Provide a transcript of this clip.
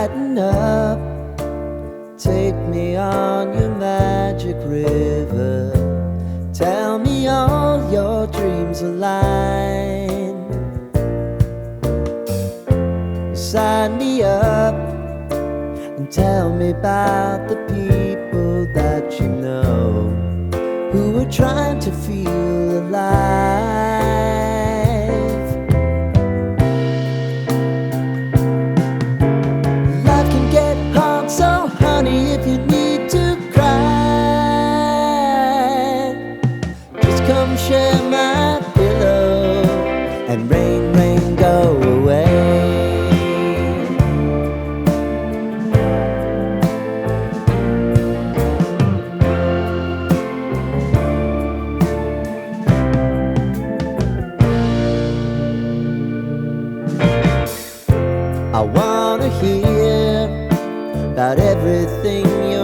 Lighten up, take me on your magic river. Tell me all your dreams align. Sign me up and tell me about the people that you know who are trying to feel alive. Life can get hard, so honey, if you need to cry, just come share my pillow and rain, rain, go away. I wanna hear about everything you're